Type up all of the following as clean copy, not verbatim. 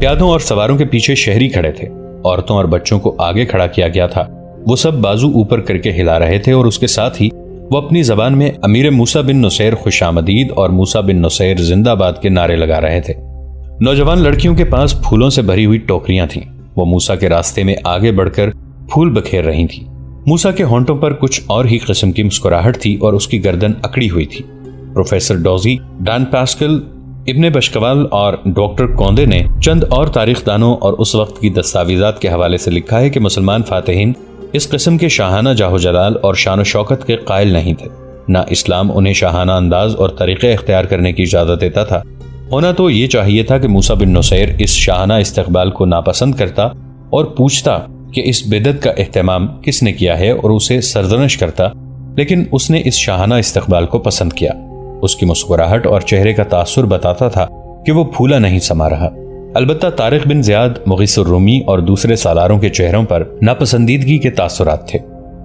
پیادوں اور سواروں کے پیچھے شہری کھڑے تھے، عورتوں اور بچوں کو آگے کھڑا کیا گیا تھا۔ وہ سب بازو اوپر کر کے ہلا رہے تھے اور اس کے ساتھ ہی وہ اپنی زبان میں امیر موسیٰ بن نصیر خوش آمدید اور موسیٰ بن نصیر زندہ باد کے نعرے لگا رہے تھے۔ نوجوان لڑکیوں کے پاس پھولوں سے بھری ہوئی ٹوکریاں تھیں۔ وہ موسیٰ کے راستے میں آگے بڑھ کر پھول بکھیر رہی تھیں۔ موسیٰ کے ہونٹوں پر کچھ اور ہی قسم کی مسکراہٹ تھی اور اس کی گردن اکڑی ہوئی تھی۔ پروفیسر ڈوزی، ڈان پاسکل، ابن بشکوال اور ڈاکٹر کوندے نے چند اور تاریخ دانوں اور اس وقت کی دستاویزات کے حوالے سے لکھا ہے کہ مسلمان فاتحین اس قسم کے شاہانہ جاہ و جلال اور شان و شوکت کے قائل نہیں تھے۔ نہ اسلام انہیں شاہانہ انداز اور طریقے اختیار کرنے کی اجازت دیتا تھا۔ ہونا تو یہ چاہیے تھا کہ موسیٰ بن نصیر اس شاہانہ استقبال کو ناپسند کرتا اور پوچھتا کہ اس بدعت کا اہتمام کس نے کیا ہے اور اسے سرزنش کرتا، لیکن اس نے اس شاہانہ استقبال کو پسند کیا۔ اس کی مسکراہٹ اور چہرے کا تاثر بتاتا تھا کہ وہ پھولا نہیں سما رہا۔ البتہ طارق بن زیاد، مغیث الرومی اور دوسرے سالاروں کے چہروں پر ناپسندیدگی کے تاثرات تھے۔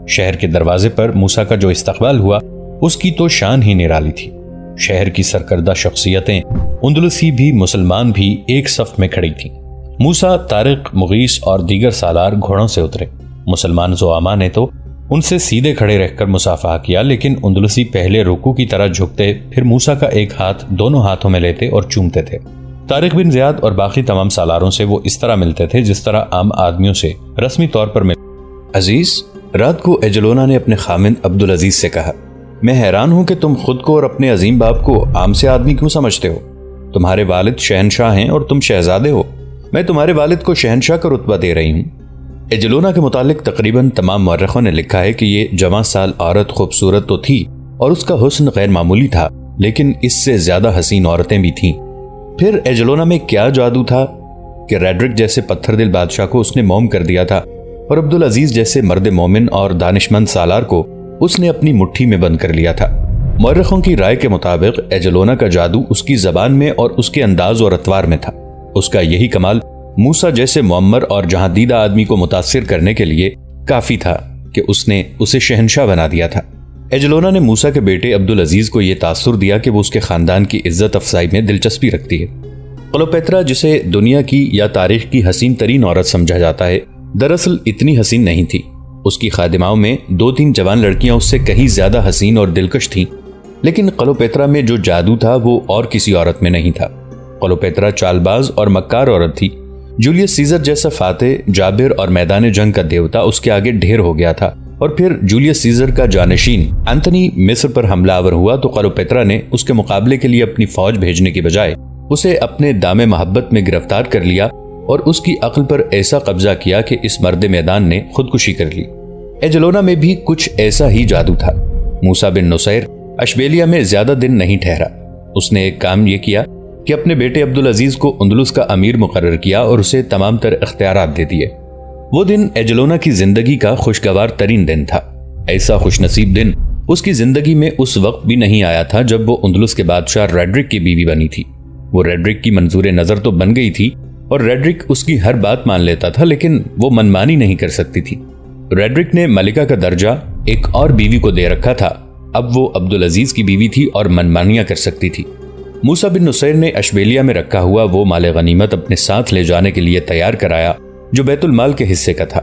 شہر کے دروازے پر موسیٰ کا جو استقبال ہوا اس کی تو شان ہی نرالی تھی۔ شہر کی سرکردہ شخصیتیں، اندلسی بھی مسلمان بھی ایک صف میں کھڑی تھیں۔ موسیٰ، طارق، مغیث اور دیگر سالار گھوڑوں سے اترے۔ مسلمان زعماء نے تو ان سے سیدھے کھڑے رہ کر مصافحہ کیا، لیکن اندلسی پہلے رکوع کی طرح جھکتے، پھر موسیٰ کا ایک ہاتھ دونوں ہاتھوں میں لیتے اور چومتے تھے۔ طارق بن زیاد اور باقی تمام سالاروں سے وہ اس طرح ملتے تھے جس طرح عام آدمیوں سے رسمی طور پر ملتے۔ عزیز، رات کو ایجلونا نے اپنے خامند عبدالعزیز سے کہا، میں حیران ہوں کہ تم خود کو اور اپنے عظیم باپ کو عام سے آدمی کیوں سمجھتے ہو؟ تمہارے والد شہنشاہ ہیں اور تم شہزادے ہو۔ میں تمہارے والد کو شہنشاہ کا رتبہ دے رہی ہوں۔ ایجلونا کے متعلق تقریباً تمام مورخوں نے لکھا ہے کہ یہ جوان سال عورت خوبصورت تو تھی اور اس کا حسن غیر معمولی تھا، لیکن اس سے زیادہ حسین عورتیں بھی تھیں۔ پھر ایجلونا میں کیا جادو تھا کہ ریڈرک جیسے پتھر دل بادشاہ کو اس نے موم کر دیا تھا اور عبدالعزیز جیسے مرد مومن اور دانشمند سالار کو اس نے اپنی مٹھی میں بند کر لیا تھا۔ مورخوں کی رائے کے مطابق ایجلونا کا جادو اس کی زبان میں اور اس کے انداز اور اطوار میں تھا۔ اس کا یہی کمال موسیٰ جیسے معمر اور جہاں دیدہ آدمی کو متاثر کرنے کے لیے کافی تھا کہ اس نے اسے شہنشاہ بنا دیا تھا۔ ایجلونا نے موسیٰ کے بیٹے عبدالعزیز کو یہ تاثر دیا کہ وہ اس کے خاندان کی عزت افزائی میں دلچسپی رکھتی ہے۔ کلوپیترا، جسے دنیا کی یا تاریخ کی حسین ترین عورت سمجھا جاتا ہے، دراصل اتنی حسین نہیں تھی۔ اس کی خادماؤں میں 2-3 جوان لڑکیاں اس سے کہیں زیادہ حسین اور دلکش تھیں، لیکن کلوپیترا میں جو جادو تھا وہ اور کسی عورت میں نہیں تھا۔ کلوپیترا چال باز اور مکار عورت تھی۔ جولیس سیزر جیسا فاتح، جابر اور میدان جنگ کا دیوتا اس کے آگے ڈھیر ہو گیا تھا، اور پھر جولیس سیزر کا جانشین اینتھنی مصر پر حملہ آور ہوا تو کلوپیترا نے اس کے مقابلے کے لیے اپنی فوج بھیجنے کی بجائے اسے اپنے دام محبت میں گرفتار کر لیا اور اس کی عقل پر ایسا قبضہ کیا کہ اس مرد میدان نے خودکشی کر لی۔ ایجلونا میں بھی کچھ ایسا ہی جادو تھا۔ موسیٰ بن نصیر اشبیلیہ میں زیادہ دن نہیں ٹھہرا۔ اس نے ایک کام یہ کیا کہ اپنے بیٹے عبدالعزیز کو اندلس کا امیر مقرر کیا اور اسے تمام تر اختیارات دے دیے۔ وہ دن ایجلونا کی زندگی کا خوشگوار ترین دن تھا۔ ایسا خوش نصیب دن اس کی زندگی میں اس وقت بھی نہیں آیا تھا جب وہ اندلس کے بادشاہ ریڈرک کی بیوی بنی تھی۔ وہ ریڈرک کی منظور نظر تو بن گئی تھی اور ریڈرک اس کی ہر بات مان لیتا تھا، لیکن وہ منمانی نہیں کر سکتی تھی۔ ریڈرک نے ملکہ کا درجہ ایک اور بیوی کو دے رکھا تھا، اب وہ عبدالعزیز کی بیوی تھی اور منمانیاں کر سکتی تھی۔ موسیٰ بن نصیر نے اشبیلیہ میں رکھا ہوا وہ مال غنیمت اپنے ساتھ لے جانے کے لیے تیار کرایا جو بیت المال کے حصے کا تھا۔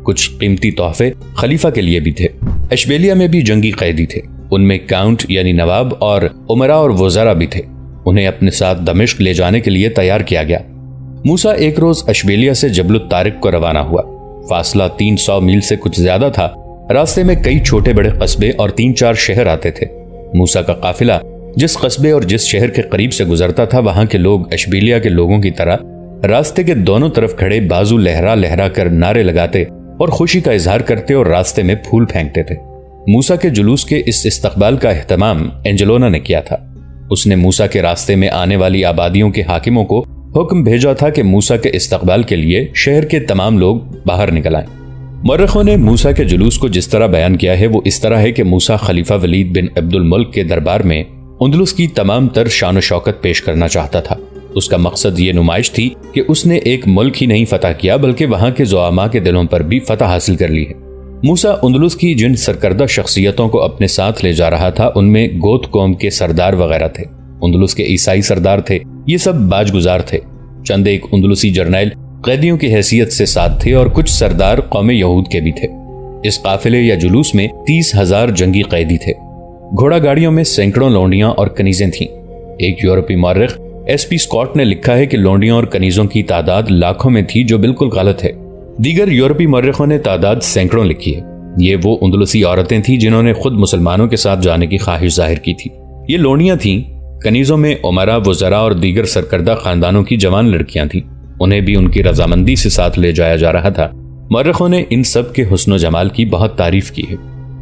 کچھ قیمتی تحفے خلیفہ کے لیے بھی تھے۔ اشبیلیہ میں بھی جنگی قیدی تھے، ان میں کاؤنٹ یعنی نواب اور عمراء اور وزراء بھی تھے، انہیں اپنے ساتھ دمشق لے جانے کے لیے تیار کیا گیا۔ موسیٰ ایک روز اشبیلیہ سے جبل الطارق کو روانہ ہوا۔ فاصلہ 300 میل سے کچھ زیادہ تھا۔ راستے میں کئی چھوٹے بڑے قصبے اور 3-4 شہر آتے تھے۔ موسیٰ کا قافلہ جس قصبے اور جس شہر کے قریب سے گزرتا تھا، وہاں کے لوگ اشبیلیہ کے لوگوں کی طرح راستے کے دونوں طرف کھڑے بازو لہرا لہرا کر نعرے لگاتے اور خوشی کا اظہار کرتے اور راستے میں پھول پھینکتے تھے۔ موسیٰ کے جلوس کے اس استقبال کا اہتمام ایجلونا نے کیا تھا۔ اس نے موسیٰ کے راستے میں آنے والی آبادیوں کے حاکموں کو حکم بھیجا تھا کہ موسیٰ کے استقبال کے لیے شہر کے تمام لوگ باہر نکل آئیں۔ مورخوں نے موسیٰ کے جلوس کو جس طرح بیان کیا ہے وہ اس طرح ہے کہ موسیٰ خلیفہ ولید بن عبد الملک کے دربار میں اندلس کی تمام تر شان و شوکت پیش کرنا چاہتا تھا۔ اس کا مقصد یہ نمائش تھی کہ اس نے ایک ملک ہی نہیں فتح کیا بلکہ وہاں کے زعماء کے دلوں پر بھی فتح حاصل کر لی ہے۔ موسیٰ اندلس کی جن سرکردہ شخصیتوں کو اپنے ساتھ لے جا رہا تھا ان میں گوت قوم کے سردار وغیرہ تھے، اندلس کے عیسائی سردار تھے، یہ سب باج گزار تھے۔ چند ایک اندلسی جرنیل قیدیوں کی حیثیت سے ساتھ تھے اور کچھ سردار قوم یہود کے بھی تھے۔ اس قافلے یا جلوس میں 30,000 جنگی قیدی تھے۔ گھوڑا گاڑیوں میں سینکڑوں لونڈیاں اور کنیزیں تھیں۔ ایک یورپی مورخ ایس پی اسکاٹ نے لکھا ہے کہ لونڈیوں اور کنیزوں کی تعداد لاکھوں میں تھی، جو بالکل غلط ہے۔ دیگر یورپی مورخوں نے تعداد سینکڑوں لکھی ہے۔ یہ وہ اندلسی عورتیں تھیں جنہوں نے خود مسلمانوں کے ساتھ جانے کی خواہش ظاہر کی تھی۔ یہ لونڈیاں تھیں۔ کنیزوں میں عمرا، وزراء اور دیگر سرکردہ خاندانوں کی جوان لڑکیاں تھیں۔ انہیں بھی ان کی رضامندی سے ساتھ لے جایا جا رہا تھا۔ مورخوں نے ان سب کے حسن و جمال کی بہت تعریف کی ہے۔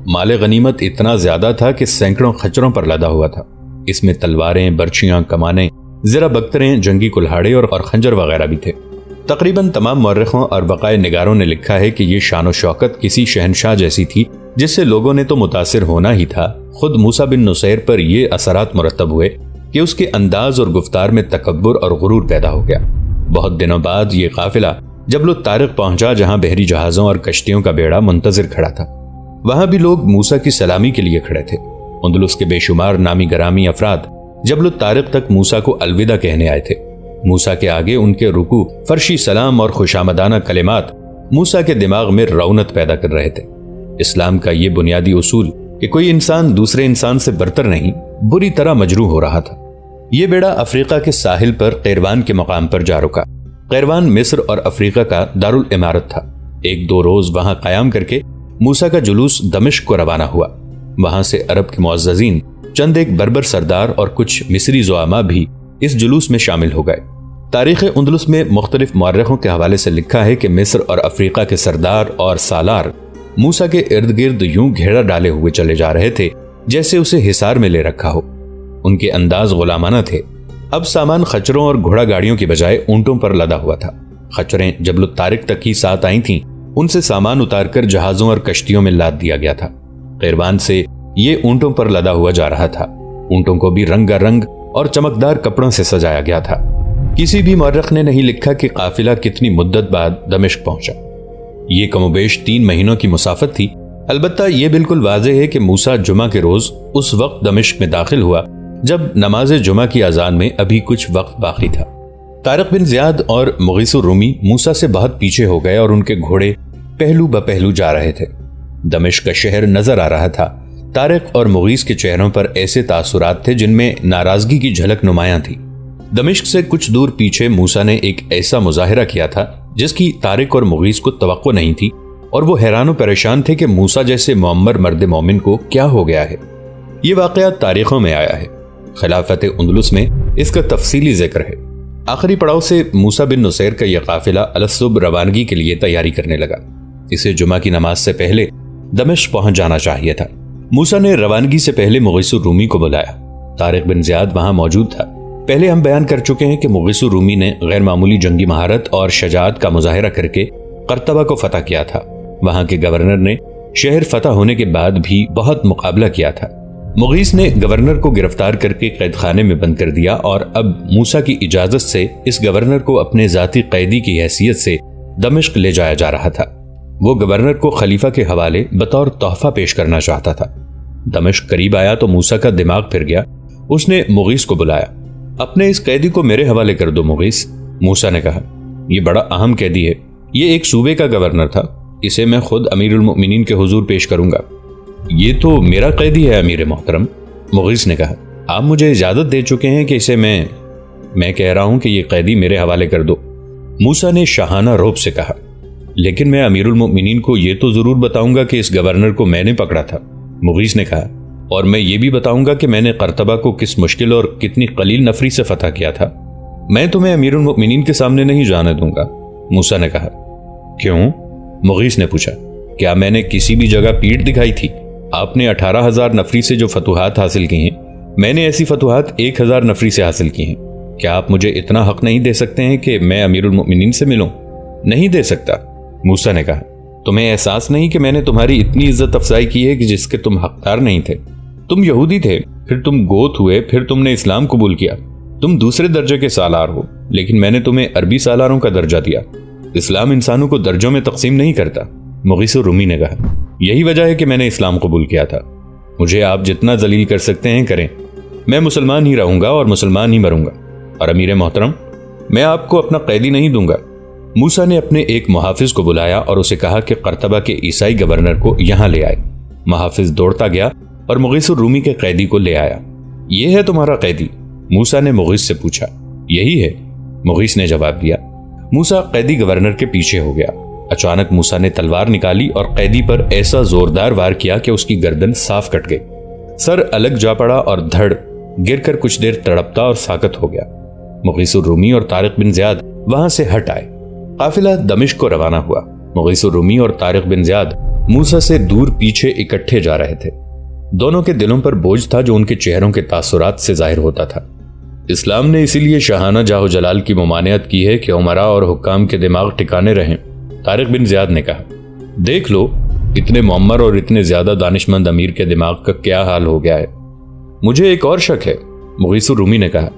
مال غنیمت اتنا زیادہ تھا کہ سینکڑوں خچروں پر لدا ہوا تھا۔ اس میں تلواریں، برچیاں، کمانیں، زرہ بختریں، جنگی کلہاڑے اور خنجر وغیرہ بھی تھے۔ تقریباً تمام مورخوں اور بقائے نگاروں نے لکھا ہے کہ یہ شان و شوکت کسی شہنشاہ جیسی تھی، جس سے لوگوں نے تو متاثر ہونا ہی تھا۔ خود موسیٰ بن نصیر پر یہ اثرات مرتب ہوئے کہ اس کے انداز اور گفتار میں تکبر اور غرور پیدا ہو گیا۔ بہت دنوں بعد یہ قافلہ جبل الطارق پہنچا، جہاں بحری جہازوں اور کشتیوں کا بیڑا منتظر کھڑا تھا۔ وہاں بھی لوگ موسیٰ کی سلامی کے لیے کھڑے تھے۔ اندلس کے بے شمار نامی گرامی افراد جبل الطارق تک موسیٰ کو الوداع کہنے آئے تھے۔ موسیٰ کے آگے ان کے رکوع، فرشی سلام اور خوشامدانہ کلمات موسیٰ کے دماغ میں رونت پیدا کر رہے تھے۔ اسلام کا یہ بنیادی اصول کہ کوئی انسان دوسرے انسان سے برتر نہیں، بری طرح مجروح ہو رہا تھا۔ یہ بیڑا افریقہ کے ساحل پر قیروان کے مقام پر جا رکا۔ قیروان مصر اور افریقہ کا دارالامارت تھا۔ 1-2 روز وہاں قیام کر کے موسیٰ کا جلوس دمشق کو روانہ ہوا۔ وہاں سے عرب کے معززین، چند ایک بربر سردار اور کچھ مصری زعماء بھی اس جلوس میں شامل ہو گئے۔ تاریخ اندلس میں مختلف مورخوں کے حوالے سے لکھا ہے کہ مصر اور افریقہ کے سردار اور سالار موسیٰ کے ارد گرد یوں گھیرا ڈالے ہوئے چلے جا رہے تھے جیسے اسے حصار میں لے رکھا ہو۔ ان کے انداز غلامانہ تھے۔ اب سامان خچروں اور گھوڑا گاڑیوں کی بجائے اونٹوں پر لدا ہوا تھا۔ خچریں جبل الطارق تک ہی ساتھ آئی تھیں، ان سے سامان اتار کر جہازوں اور کشتیوں میں لاد دیا گیا تھا۔ قیروان سے یہ اونٹوں پر لدا ہوا جا رہا تھا۔ اونٹوں کو بھی رنگا رنگ اور چمکدار کپڑوں سے سجایا گیا تھا۔ کسی بھی مورخ نے نہیں لکھا کہ قافلہ کتنی مدت بعد دمشق پہنچا۔ یہ کم و بیش 3 مہینوں کی مسافت تھی۔ البتہ یہ بالکل واضح ہے کہ موسیٰ جمعہ کے روز اس وقت دمشق میں داخل ہوا جب نماز جمعہ کی اذان میں ابھی کچھ وقت باقی تھا۔ طارق بن زیاد اور مغیث الرومی موسیٰ سے بہت پیچھے ہو گئے اور ان کے گھوڑے پہلو بپہلو جا رہے تھے۔ دمشق کا شہر نظر آ رہا تھا۔ طارق اور مغیث کے چہروں پر ایسے تاثرات تھے جن میں ناراضگی کی جھلک نمایاں تھی۔ دمشق سے کچھ دور پیچھے موسیٰ نے ایک ایسا مظاہرہ کیا تھا جس کی طارق اور مغیث کو توقع نہیں تھی، اور وہ حیران و پریشان تھے کہ موسیٰ جیسے معمر مرد مومن کو کیا ہو گیا ہے۔ یہ واقعہ تاریخوں میں آیا ہے۔ خلافت اندلس میں اس کا تفصیلی ذکر ہے۔ آخری پڑاؤ سے موسیٰ بن نصیر کا یہ قافلہ الصبح روانگی کے لیے تیاری کرنے لگا۔ اسے جمعہ کی نماز سے پہلے دمشق پہنچ جانا چاہیے تھا۔ موسیٰ نے روانگی سے پہلے مغیث الرومی کو بلایا۔ طارق بن زیاد وہاں موجود تھا۔ پہلے ہم بیان کر چکے ہیں کہ مغیث الرومی نے غیر معمولی جنگی مہارت اور شجاعت کا مظاہرہ کر کے قرطبہ کو فتح کیا تھا۔ وہاں کے گورنر نے شہر فتح ہونے کے بعد بھی بہت مقابلہ کیا تھا۔ مغیث نے گورنر کو گرفتار کر کے قید خانے میں بند کر دیا، اور اب موسیٰ کی اجازت سے اس گورنر کو اپنے ذاتی قیدی کی حیثیت سے دمشق لے جایا جا رہا تھا۔ وہ گورنر کو خلیفہ کے حوالے بطور تحفہ پیش کرنا چاہتا تھا۔ دمشق قریب آیا تو موسیٰ کا دماغ پھر گیا۔ اس نے مغیث کو بلایا۔ اپنے اس قیدی کو میرے حوالے کر دو مغیث، موسیٰ نے کہا۔ یہ بڑا اہم قیدی ہے، یہ ایک صوبے کا گورنر تھا، اسے میں خود امیر المؤمنین کے حضور پیش کروں گا۔ یہ تو میرا قیدی ہے امیر محترم، مغیث نے کہا۔ آپ مجھے اجازت دے چکے ہیں کہ اسے میں کہہ رہا ہوں کہ یہ قیدی میرے حوالے کر دو، موسیٰ نے شاہانہ روب سے کہا۔ لیکن میں امیر المؤمنین کو یہ تو ضرور بتاؤں گا کہ اس گورنر کو میں نے پکڑا تھا، مغیث نے کہا، اور میں یہ بھی بتاؤں گا کہ میں نے قرطبہ کو کس مشکل اور کتنی قلیل نفری سے فتح کیا تھا۔ میں تمہیں امیر المؤمنین کے سامنے نہیں جانے دوں گا، موسیٰ نے کہا۔ کیوں؟ مغیث نے پوچھا۔ کیا میں نے کسی بھی جگہ پیٹھ دکھائی تھی؟ آپ نے 18,000 نفری سے جو فتوحات حاصل کی ہیں، میں نے ایسی فتوحات 1,000 نفری سے حاصل کی ہیں۔ کیا آپ مجھے اتنا حق نہیں دے سکتے ہیں کہ میں امیر المؤمنین سے ملوں؟ نہیں دے سکتا، موسیٰ نے کہا۔ تمہیں احساس نہیں کہ میں نے تمہاری اتنی عزت افزائی کی ہے کہ جس کے تم حقدار نہیں تھے؟ تم یہودی تھے، پھر تم گوت ہوئے، پھر تم نے اسلام قبول کیا۔ تم دوسرے درجے کے سالار ہو، لیکن میں نے تمہیں عربی سالاروں کا درجہ دیا۔ اسلام انسانوں کو درجوں میں تقسیم نہیں کرتا، مغیث الرومی نے کہا۔ یہی وجہ ہے کہ میں نے اسلام قبول کیا تھا۔ مجھے آپ جتنا ذلیل کر سکتے ہیں کریں، میں مسلمان ہی رہوں گا اور مسلمان ہی مروں گا۔ اور امیر محترم، میں آپ کو اپنا قیدی نہیں دوں گا۔ موسیٰ نے اپنے ایک محافظ کو بلایا اور اسے کہا کہ قرطبہ کے عیسائی گورنر کو یہاں لے آئے۔ محافظ دوڑتا گیا اور مغیث الرومی کے قیدی کو لے آیا۔ یہ ہے تمہارا قیدی؟ موسیٰ نے مغیث سے پوچھا۔ یہی ہے، مغیث نے جواب دیا۔ موسیٰ قیدی گورنر کے پیچھے ہو گیا۔ اچانک موسیٰ نے تلوار نکالی اور قیدی پر ایسا زوردار وار کیا کہ اس کی گردن صاف کٹ گئی۔ سر الگ جا پڑا اور دھڑ گر کر کچھ دیر تڑپتا اور ساکت ہو گیا۔ مغیث الرومی اور طارق بن زیاد وہاں سے ہٹ آئے۔ قافلہ دمشق کو روانہ ہوا۔ مغیث الرومی اور طارق بن زیاد موسیٰ سے دور پیچھے اکٹھے جا رہے تھے۔ دونوں کے دلوں پر بوجھ تھا جو ان کے چہروں کے تاثرات سے ظاہر ہوتا تھا۔ اسلام نے اسی لیے شاہانہ جاہ و جلال کی ممانعت کی ہے کہ عمراء اور حکام کے دماغ ٹھکانے رہیں، طارق بن زیاد نے کہا۔ دیکھ لو اتنے معمر اور اتنے زیادہ دانشمند امیر کے دماغ کا کیا حال ہو گیا ہے۔ مجھے ایک اور شک ہے، مغیث الرومی نے کہا۔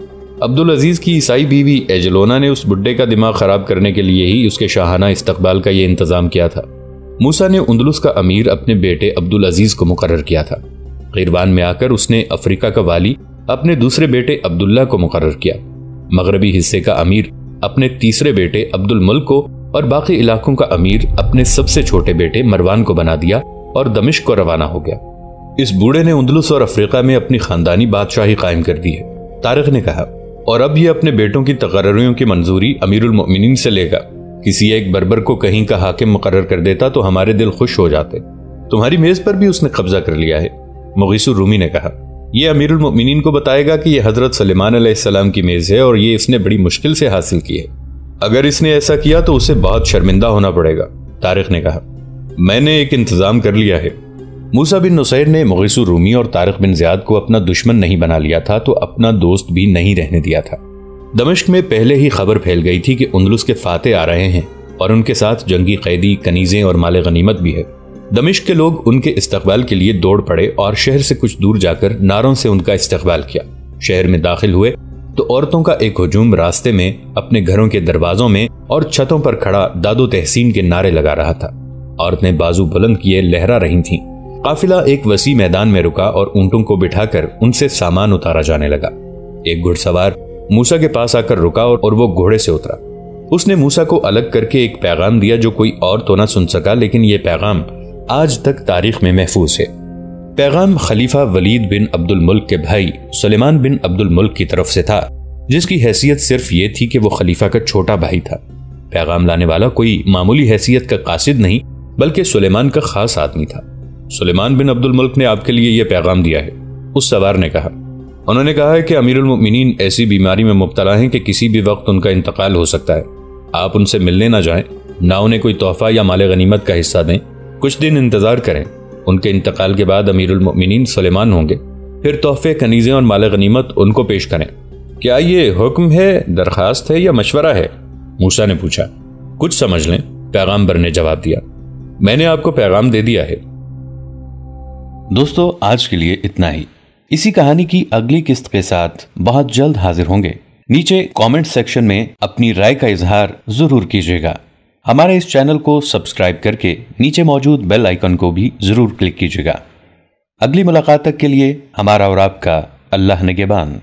عبدالعزیز کی عیسائی بیوی ایجلونا نے اس بڈھے کا دماغ خراب کرنے کے لیے ہی اس کے شاہانہ استقبال کا یہ انتظام کیا تھا۔ موسیٰ نے اندلس کا امیر اپنے بیٹے عبدالعزیز کو مقرر کیا تھا۔ قیروان میں آ کر اس نے افریقہ کا والی اپنے دوسرے بیٹے عبداللہ کو مقرر کیا۔ مغربی حصے کا امیر اپنے تیسرے بیٹے عبد الملک کو اور باقی علاقوں کا امیر اپنے سب سے چھوٹے بیٹے مروان کو بنا دیا اور دمشق کو روانہ ہو گیا۔ اس بوڑھے نے اندلس اور افریقہ میں اپنی خاندانی بادشاہی قائم کر دی ہے، طارق نے کہا، اور اب یہ اپنے بیٹوں کی تقرریوں کی منظوری امیر المؤمنین سے لے گا۔ کسی ایک بربر کو کہیں کا حاکم مقرر کر دیتا تو ہمارے دل خوش ہو جاتے۔ تمہاری میز پر بھی اس نے قبضہ کر لیا ہے، مغیث الرومی نے کہا۔ یہ امیر المؤمنین کو بتائے گا کہ یہ حضرت سلیمان علیہ السلام کی میز ہے اور یہ اس نے بڑی مشکل سے حاصل کی ہے۔ اگر اس نے ایسا کیا تو اسے بہت شرمندہ ہونا پڑے گا، طارق نے کہا۔ میں نے ایک انتظام کر لیا ہے۔ موسیٰ بن نصیر نے مغیث الرومی اور طارق بن زیاد کو اپنا دشمن نہیں بنا لیا تھا تو اپنا دوست بھی نہیں رہنے دیا تھا۔ دمشق میں پہلے ہی خبر پھیل گئی تھی کہ اندلس کے فاتح آ رہے ہیں اور ان کے ساتھ جنگی قیدی، کنیزیں اور مال غنیمت بھی ہے۔ دمشق کے لوگ ان کے استقبال کے لیے دوڑ پڑے اور شہر سے کچھ دور جا کر نعروں سے ان کا استقبال کیا۔ شہر میں داخل ہوئے تو عورتوں کا ایک ہجوم راستے میں اپنے گھروں کے دروازوں میں اور چھتوں پر کھڑا داد و تحسین کے نعرے لگا رہا تھا۔ عورتیں بازو بلند کیے لہرا رہی تھیں۔ قافلہ ایک وسیع میدان میں رکا اور اونٹوں کو بٹھا کر ان سے سامان اتارا جانے لگا۔ ایک گھڑ سوار موسیٰ کے پاس آ کر رکا اور وہ گھوڑے سے اترا۔ اس نے موسیٰ کو الگ کر کے ایک پیغام دیا جو کوئی اور تو نہ سن سکا، لیکن یہ پیغام آج تک تاریخ میں محفوظ ہے۔ پیغام خلیفہ ولید بن عبد الملک کے بھائی سلیمان بن عبد الملک کی طرف سے تھا، جس کی حیثیت صرف یہ تھی کہ وہ خلیفہ کا چھوٹا بھائی تھا۔ پیغام لانے والا کوئی معمولی حیثیت کا قاصد نہیں بلکہ سلیمان کا خاص آدمی تھا۔ سلیمان بن عبد الملک نے آپ کے لیے یہ پیغام دیا ہے، اس سوار نے کہا۔ انہوں نے کہا ہے کہ امیر المؤمنین ایسی بیماری میں مبتلا ہیں کہ کسی بھی وقت ان کا انتقال ہو سکتا ہے۔ آپ ان سے ملنے نہ جائیں، نہ انہیں کوئی تحفہ یا مال غنیمت کا حصہ دیں، کچھ دن انتظار کریں۔ ان کے انتقال کے بعد امیر المؤمنین سلیمان ہوں گے، پھر تحفے، کنیزیں اور مال غنیمت ان کو پیش کریں۔ کیا یہ حکم ہے، درخواست ہے یا مشورہ ہے؟ موسیٰ نے پوچھا۔ کچھ سمجھ لیں، پیغامبر نے جواب دیا۔ میں نے آپ کو پیغام دے دیا ہے۔ دوستو، آج کے لیے اتنا ہی۔ اسی کہانی کی اگلی قسط کے ساتھ بہت جلد حاضر ہوں گے۔ نیچے کامنٹ سیکشن میں اپنی رائے کا اظہار ضرور کیجیے گا۔ ہمارے اس چینل کو سبسکرائب کر کے نیچے موجود بیل آئیکن کو بھی ضرور کلک کیجیے گا۔ اگلی ملاقات تک کے لیے ہمارا اور آپ کا اللہ نگہبان۔